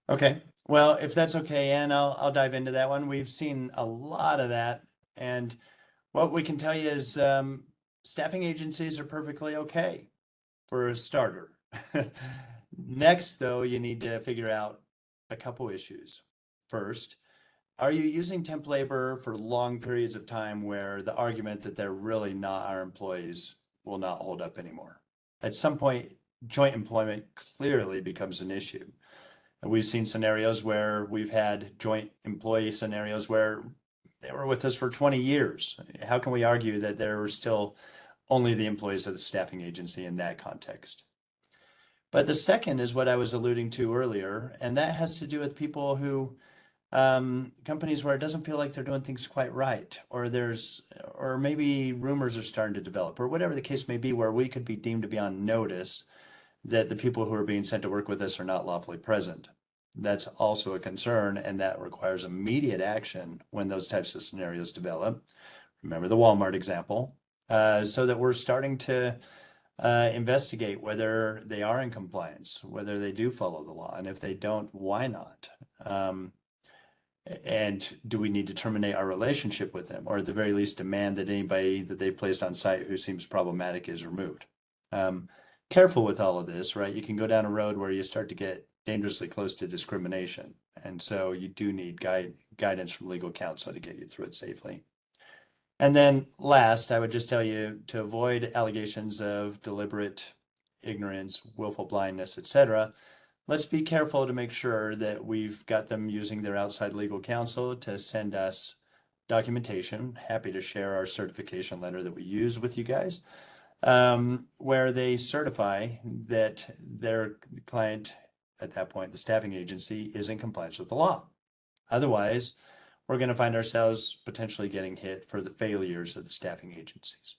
Okay, well, if that's okay, Ann, I'll dive into that one. We've seen a lot of that, and what we can tell you is staffing agencies are perfectly okay for a starter. Next, though, you need to figure out a couple issues. First, are you using temp labor for long periods of time where the argument that they're really not our employees will not hold up anymore? At some point, joint employment clearly becomes an issue. And we've seen scenarios where we've had joint employee scenarios where they were with us for 20 years. How can we argue that they're still only the employees of the staffing agency in that context? But the second is what I was alluding to earlier, and that has to do with people who, companies where it doesn't feel like they're doing things quite right, or maybe rumors are starting to develop, or whatever the case may be, where we could be deemed to be on notice that the people who are being sent to work with us are not lawfully present. That's also a concern, and that requires immediate action when those types of scenarios develop. Remember the Walmart example, so that we're starting to investigate whether they are in compliance, whether they do follow the law, and if they don't, why not? And do we need to terminate our relationship with them, or at the very least demand that anybody that they've placed on site who seems problematic is removed? Careful with all of this, right? You can go down a road where you start to get dangerously close to discrimination. And so you do need guidance from legal counsel to get you through it safely. And then last, I would just tell you to avoid allegations of deliberate ignorance, willful blindness, etc. Let's be careful to make sure that we've got them using their outside legal counsel to send us documentation. Happy to share our certification letter that we use with you guys, where they certify that their client, at that point, the staffing agency, is in compliance with the law. Otherwise, we're going to find ourselves potentially getting hit for the failures of the staffing agencies.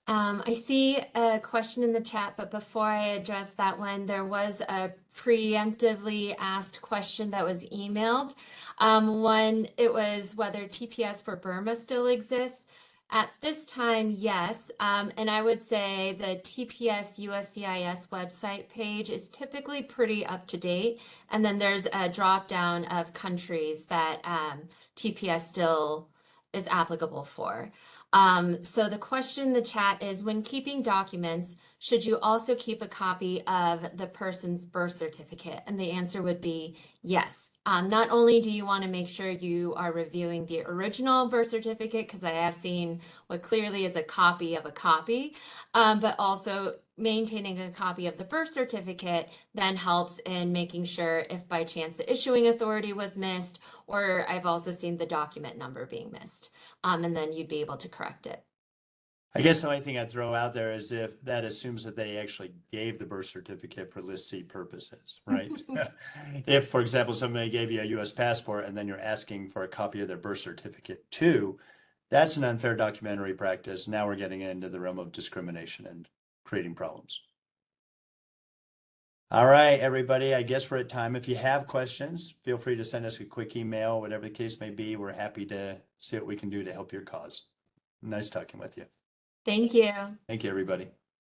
I see a question in the chat, but before I address that one, there was a preemptively asked question that was emailed. One, it was whether TPS for Burma still exists. At this time, yes, and I would say the TPS USCIS website page is typically pretty up to date, and then there's a drop down of countries that TPS still is applicable for. So the question in the chat is, when keeping documents, should you also keep a copy of the person's birth certificate? And the answer would be yes. Not only do you want to make sure you are reviewing the original birth certificate, because I have seen what clearly is a copy of a copy, but also maintaining a copy of the birth certificate then helps in making sure if by chance the issuing authority was missed, or I've also seen the document number being missed, and then you'd be able to correct it. I guess the only thing I'd throw out there is if that assumes that they actually gave the birth certificate for List C purposes, right? If, for example, somebody gave you a US passport and then you're asking for a copy of their birth certificate too, that's an unfair documentary practice. Now we're getting into the realm of discrimination and creating problems. All right, everybody, I guess we're at time. If you have questions, feel free to send us a quick email, whatever the case may be. We're happy to see what we can do to help your cause. Nice talking with you. Thank you. Thank you, everybody.